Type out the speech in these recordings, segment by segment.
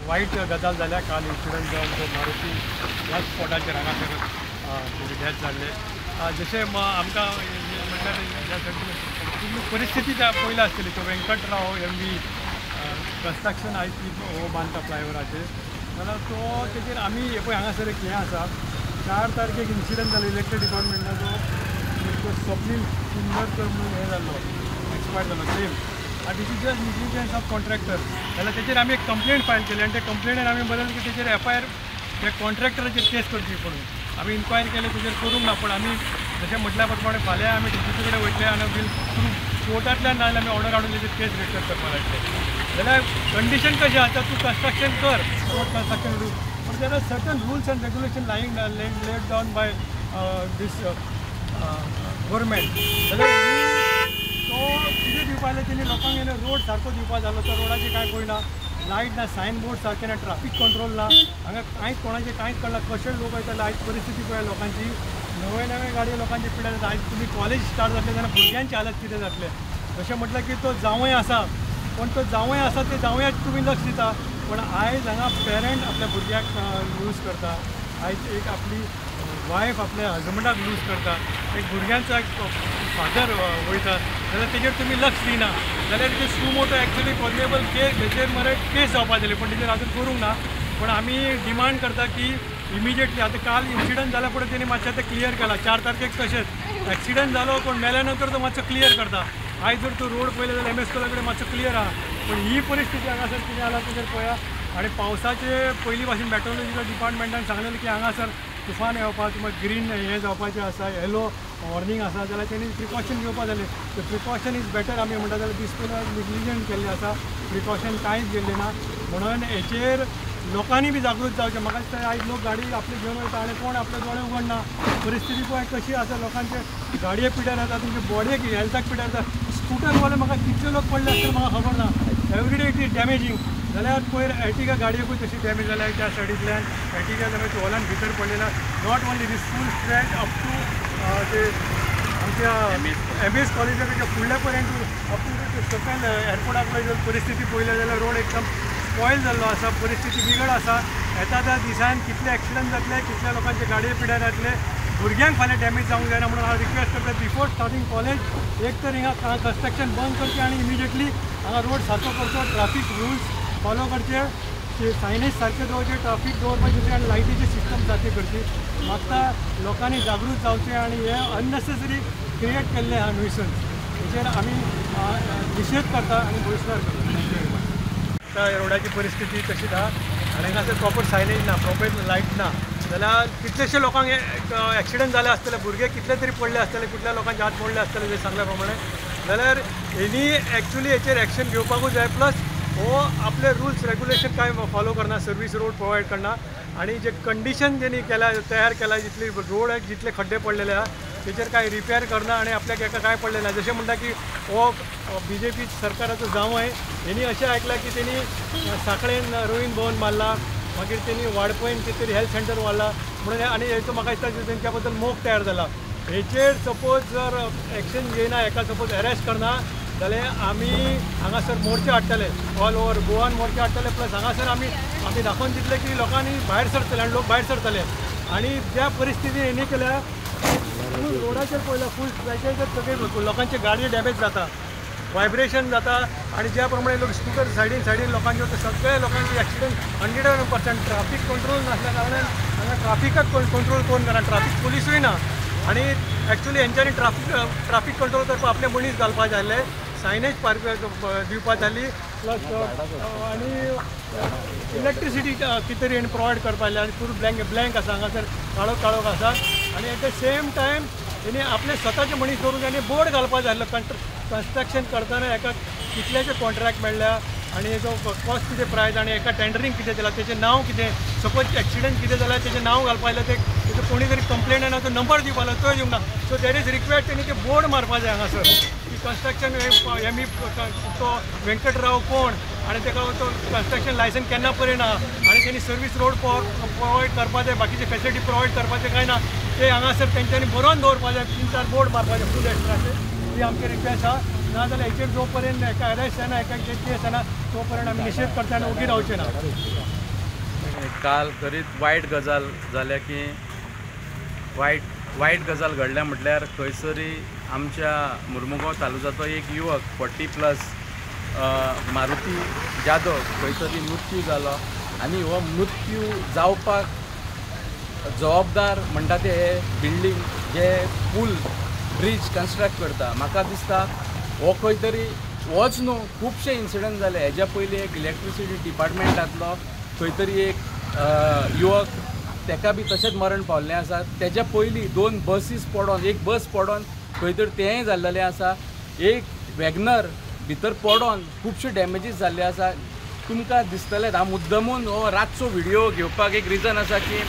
वाईट गजाल जाल्या काल इन्सिडंट जावन तो मारुती ह्याच स्पॉटाचेर हांगासर तेजी डॅथ जाल्ले जशें आमकां म्हटल्यार ह्या सगळी परिस्थिती पयली आसतली तो वेंकटराव MV कन्स्ट्रक्शन आयज हो बांदता फ्लायओवराचेर जाल्यार तो तेजेर आमी पळय हांगासर एक हें आसा 4 तारखेक इन्सिडंट जालो इलेक्ट्रीक डिपार्टमेंटाचो स्वप्नील सुंदरकर म्हणून हें जाल्लो एक्सपायर जालो क्लेम आनी this is just negligence of contractor जाल्यार तेजेर आमी एक कंप्लेंट फायल केली आनी ते कंप्लेंटान आमी बरयलें की तेजेर FIR त्या कॉन्ट्रॅक्टराचेर केस करची पडून आमी इन्क्वायरी केले तेजेर करूंक ना पण आमी जशें म्हटल्या प्रमाणे फाल्यां आमी DCP कडेन वयतले आनी वील थ्रू कोर्टांतल्यान नाजाल्यार आमी ऑर्डर हाडून तेजेर केस रजिस्टर करपाक लायतले जाल्यार कंडिशन कशी आसा तूं कन्स्ट्रक्शन कर कन्स्ट्रक्शन रूल पण there are certain rules and regulation laid down by these government जाल्यार तो कितें दिवपा जाय तेणी लोकांक येना रोड सारको दिवपा जालो तो रोडाची कांय पळयना लायट ना सायन बोर्ड सारके ना ट्राफीक कंट्रोल ना हांगा कांयच कोणाचें कांयच कळना कशें लोक वयताले आयज परिस्थिती पळय लोकांची नवे गाडयो लोकांचे पिड्यार जाता आयज तुमी कॉलेज स्टार्ट जातले जाल्यार भुरग्यांची हालत कितें जातलें तशें म्हटलें की तो जावंय आसा पण तो जावंय आसा ते जावयाक तुमी लक्ष दिता पण आयज हांगा पेरंट आपल्या भुरग्याक यूज करता आयज एक आपली वायफ आपल्या हजबंडाक यूज करता एक भुरग्यांचो एक फादर वयता जाल्यार तेजेर तुमी लक्ष दिना जाल्यार तेजेर सुमोटो एक्चुली पॉसिबल केस हेचेर मरे केस जावपा जाली पण तेजेर आजून करूंक ना पण आमी डिमांड करता की इमिजिएटली आतां काल इन्सिडंट जाल्या पुढे तेणी मातशें तें क्लियर केलां 4 तारखेक तशेंच एक्सिडंट जालो पण मेल्या नंतर तो मातसो क्लियर करता आयज जर तूं रोड पळयलो जाल्यार MS कॉलेज कडेन मातसो क्लियर आहा पण ही परिस्थिती हांगासर कितें जाला तेजेर पळया आनी पावसाचे पयली भाशेन मेट्रोलॉजिकल डिपार्टमेंटान सांगलेलें की हांगासर तुफान येवपा तुमकां ग्रीन हें जावपाचें आसा येलो वॉर्निंग आसा जाल्यार तेणी प्रिकॉशन घेवपा जालें प्रिकॉशन इज बेटर आमी म्हणटा जाल्यार दिसपा निग्लिजंट केल्लें आसा प्रिकॉशन कांयच घेतलें ना म्हणून हेचेर लोकांनी बी जागृत जावचें म्हाका दिसता आयज लोक गाडी आपली घेवन वयता आनी कोण आपले दोळे उगडना परिस्थिती पळय कशी आसा लोकांचे गाडये पिड्यार जाता तुमचे बॉडयेक हेल्थाक पिड्यार जाता स्कूटरवाले म्हाका कितले लोक पडले आसतले म्हाका खबर ना एवरीडे इट इज डॅमेजींग जाल्यार पयर एर्टिगा गाडयेकूय तशी डॅमेज जाल्या त्या सायडींतल्यान एर्टिगा जाल्यार हॉलान भितर पडलेला not only these full strength up to ते आमच्या MS कॉलेजा पेक्षा फुडल्या पर्यंत अप टू सकयल एअरपोर्टाक जर परिस्थिती पळयल्या जाल्यार रोड एकदम स्पॉयल जाल्लो आसा परिस्थिती बिगड आसा येता त्या दिसान कितले एक्सिडंट जातले कितल्या लोकांचे गाडये पिड्यार जातले भुरग्यांक फाल्यां डॅमेज जावंक जायना म्हणून हांव रिक्वेस्ट करता बिफोर स्टार्टींग कॉलेज एक तर हिंगा कन्स्ट्रक्शन बंद करचें आनी इमिजिएटली हांगा रोड सारको करचो ट्राफीक रुल्स फॉलो करचे सायनेज सारके दवरचे ट्राफीक दवरपाचे दुसरे आनी लायटीचे सिस्टम सारके करची मागता लोकांनी जागृत जावचें आनी हे अननेसेसरी क्रिएट केल्लें आहा न्युसन्स हेचेर आमी निशेध करता आनी बहिष्कार करता आतां रोडाची परिस्थिती तशीच आहा आनी हांगासर प्रॉपर सायनेज ना प्रॉपर लायट ना जाल्यार कितलेशे लोकांक एक्सिडंट जाले आसतले भुरगे कितले तरी पडले आसतले कुठल्या लोकांचे हात मोडले आसतले जे सांगल्या प्रमाणे जाल्यार हेणी एक्चुली हेचेर एक्शन घेवपाकूच जाय प्लस हो आपले रुल्स रेग्युलेशन काय फॉलो करना सर्वीस रोड प्रोवायड करना आणि जे कंडिशन जेणी केला तयार केला जितले रोड जितले खड्डे पडलेले आहा तेचेर काय रिपेअर करना आणि आपल्याक एका काय पडलें ना जशें म्हणटा की हो BJP सरकाराचो जावंय हेणी अशें आयकलां की तेणी सांखळेन रोहीन भवन मारला मागीर तेणी वाडपयन कितें तरी हेल्थ सेंटर वाडला म्हणून आनी हेचो म्हाका दिसता तेंच्या बद्दल मोग तयार जाला हेचेर सपोज जर एक्शन घेयना एका सपोज अरेस्ट करना जाल्यार आमी हांगासर मोर्चे हाडटले ऑल ओवर गोवान मोर्चे हाडटले प्लस हांगासर आमी दाखोवन दितले की लोकांनी भायर सरतले आनी लोक भायर सरतले आनी ज्या परिस्थितीन हेणी केल्या रोडाचेर पळयला फूल स्ट्रेचाचेर सगळे लोकांचे गाडये डॅमेज जाता वायब्रेशन जाता आणि ज्या प्रमाणे लोक स्कूटर सायडीन लोकांचे सगळ्या लोकांचे एक्सिडंट 100% ट्राफीक कंट्रोल नासल्या कारणान हांगा ट्राफिकाक कंट्रोल कोण करना ट्राफीक पुलिसूय ना आणि एक्चुअली हेंच्यांनी ट्राफीक कंट्रोल करपाक आपले मनीस घालपाक जाय आसले सायनेज दिवपाक जाय आसली प्लस आनी इलेक्ट्रिसिटी कितें तरी प्रोवायड करपाक जाय आनी पूर्ण ब्लँक आसा हांगासर काळोख आसा आनी एट द सेम टायम हेणी आपले स्वताचे मनीस दवरून आनी बोर्ड घालपाक जाय आसलो कन्स्ट्रक्शन करतना एका कितलेशे कॉन्ट्रॅक्ट मेळ्ळ्या आनी हेजो कॉस्ट कितें प्रायस आनी एका टेंडरींग कितें जालां तेचें नांव कितें सपोज एक्सिडंट कितें जाल्यार तेचें नांव घालपाक जाय तेजो कोणी तरी कंप्लेंट येना तो नंबर दिवपाक जाय तो दिवंक ना सो दॅट इज रिक्वायर्ड तेणी ते बोर्ड मारपाक जाय हांगासर की कन्स्ट्रक्शन तो वेंकटराव कोण आनी ताका तो कन्स्ट्रक्शन लायसन्स केन्ना पर्यंत ना आनी तेणी सर्वीस रोड प्रोवायड करपाक जाय बाकीचे फेसिलिटी प्रोवायड करपाचें कांय ना ते हांगासर तेंच्यांनी बरोवन दवरपाक जाय 3-4 बोर्ड मारपाक जाय फूल एक्स्ट्राचे ही आमची रिक्वेस्ट आहा नाजाल्यार हेचेर जो पर्यंत एका अरेस्ट जायना एका केस जायना तो पर्यंत आमी निशेध करता आनी उगी रावचे ना. काल खरीच वायट गजाल जाल्या की वायट गजाल घडल्या म्हटल्यार खंयसरी आमच्या मुर्मुगांव तालुक्याचो एक युवक 40+ मारुती जाधव खंयसरी मृत्यू जालो आनी हो मृत्यू जावपाक जबाबदार म्हणटा ते हे बिल्डींग जे पूल ब्रिज कन्स्ट्रक्ट करता. म्हाका दिसता हो खंय तरी होच न्हू खुबशे इन्सिडंट जाले. हेज्या पयलीं एक इलेक्ट्रिसिटी डिपार्टमेंटांतलो खंय तरी एक युवक तेका बी तशेंच मरण पावल्लें आसा. तेज्या पयलीं 2 बसीस पडोन एक बस पडोन खंय तरी तेंय जाल्लेलें आसा. एक वॅगनर भितर पडोन खुबशे डॅमेजीस जाल्ले आसा. तुमकां दिसतलें हांव मुद्दमून हो रातचो व्हिडियो घेवपाक एक रिजन आसा की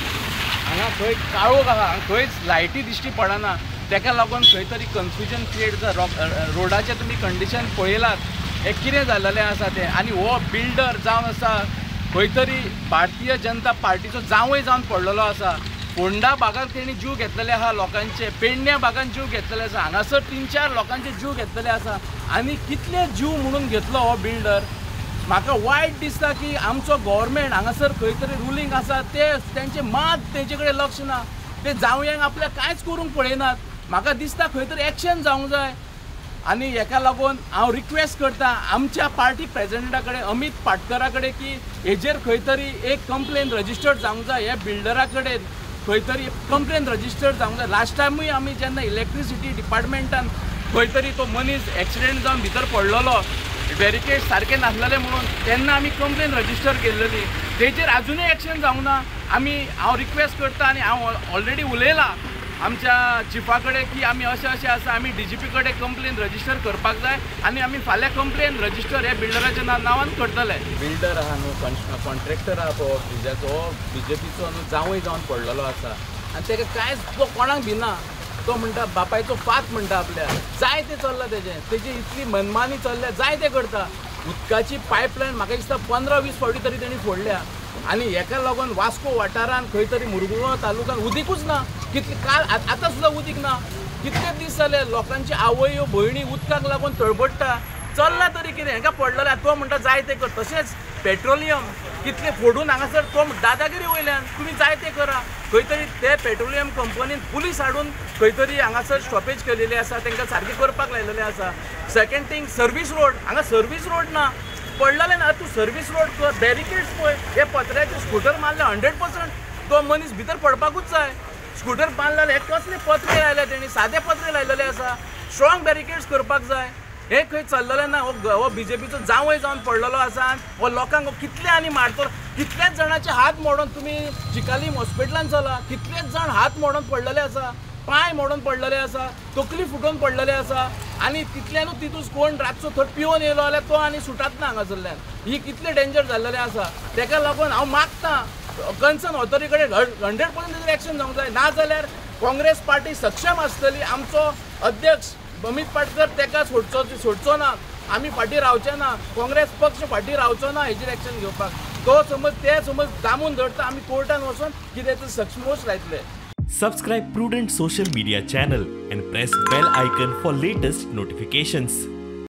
हांगा खंय काळोख आहा, खंयच लायटी दिश्टी पडना. तेका लागून खंय तरी कन्फ्युजन क्रिएट जाता. रोडाचें तुमी कंडिशन पळयलात हें कितें जाल्लेलें आसा तें. आनी हो बिल्डर जावन आसा खंय तरी भारतीय जनता पार्टीचो जावंय जावन पडलेलो आसा. फोंडा भागात तेणी जीव घेतलेले आहा लोकांचे, पेडण्या भागात जीव घेतलेले आसा, हांगासर 3-4 लोकांचे जीव घेतलेले आसा. आनी कितले जीव म्हणून घेतलो हो बिल्डर. म्हाका वायट दिसता की आमचो गव्हर्मेंट हांगासर खंय तरी रुलींग आसा ते तेंचे मात तेंचे कडेन लक्ष ना. ते जावयांक आपल्या कांयच करूंक पळयनात. म्हाका दिसता खंय तरी एक्शन जावंक जाय. आनी हेका लागून हांव रिक्वेस्ट करता आमच्या पार्टी प्रेजिडेंटा कडेन अमित पाटकरा कडेन की हेजेर खंय तरी एक कंप्लेन रजिस्टर्ड जावंक जाय. हे बिल्डरा कडेन खंय तरी कंप्लेन रजिस्टर्ड जावंक जाय. लास्ट टायमूय आमी जेन्ना इलेक्ट्रिसिटी डिपार्टमेंटान खंय तरी तो मनीस एक्सिडेंट जावन भितर पडलेलो बॅरिकेड सारके नासलेले म्हणून तेन्ना आमी कंप्लेन रजिस्टर केल्ली. तेजेर आजुनूय एक्शन जावंक ना. हांव रिक्वेस्ट करता आनी हांव ऑलरेडी उलयलां आमच्या चिफा कडेन की आमी अशें आसा आमी DGP कडेन कंप्लेन रजिस्टर करपाक जाय आनी आमी फाल्यां कंप्लेन रजिस्टर हे बिल्डराच्या नांवान करतले. बिल्डर आहा न्हू, कॉन्ट्रॅक्टर आहा तो ब्रिजाचो, हो BJPचो न्हू जावंय जावन पडलेलो आसा. आनी तेका कांयच तो कोणाक भिना. तो म्हणटा बापायचो फात म्हणटा आपल्या. जाय तें चल्लां तेजी इतली मनमानी चल्ल्या जाय तें करता. उदकाची पायपलायन म्हाका दिसता 15-20 फावटी तरी तेणी फोडल्या. आनी हेका लागून वास्को वाठारांत खंय तरी मुर्मुगांव तालुक्यात उदीकूच ना. कितले काल आतां सुद्दां उदीक ना. कितले दीस जाले लोकांची आवयो भयणी उदकाक लागून तळबडटा. चल्ला तरी कितें हेका पडलेले तो म्हणटा जाय तें कर. तशेंच पेट्रोलियम कितले फोडून हांगासर तो दादागिरी वयल्यान तुमी जाय तें करा. खंय तरी ते पेट्रोलियम कंपनीन पुलीस हाडून खंय तरी हांगासर स्टॉपेज केलेली आसा, तांकां सारकें करपाक लायलेलें आसा. सेकंड थिंग सर्वीस रोड, हांगा सर्वीस रोड ना. पडलेलें ना तूं सर्वीस रोड कर. बॅरिकेड्स पळय हे पत्र्याचे स्कूटर मारले 100% तो मनीस भितर पडपाकूच जाय. स्कूटर बांदलेले हे कसले पत्रे लायले तेणी, सादे पत्रे लायलेले आसा. स्ट्रॉंग बॅरिकेड्स करपाक जाय. हे खंय चल्लेलें ना. हो BJPचो जावंय जावन पडलेलो आसा. हो लोकांक कितले आनी मारतो. कितलेच जाणांचे हात मोडून तुमी चिकाली हॉस्पिटलांत चला, कितलेच जाण हात मोडून पडलेले आसा, पांय मोडून पडलेले आसा, तकली फुटून पडलेले आसा. आनी तितल्यानूच तितूस कोण रातचो थंय पिवन येयलो जाल्यार तो आनी सुटात ना हांगासरल्यान. ही कितले डेंजर जाल्लेले आसा. तेका लागून हांव मागतां कन्सर्न ऑथॉरिटी कडेन 100% एक्शन जावंक जाय. नाजाल्यार काँग्रेस पार्टी सक्षम आसतली. आमचो अध्यक्ष अमित पाटकर तेका सोडचो ना. आमी फाटीं रावचे ना. काँग्रेस पक्ष फाटीं रावचो ना हेजेर एक्शन घेवपाक. तो समज दामून धरता आमी कोर्टान वचून कितें तें सक्षमोच लायतले. Subscribe Prudent social media channel and press bell icon for latest notifications.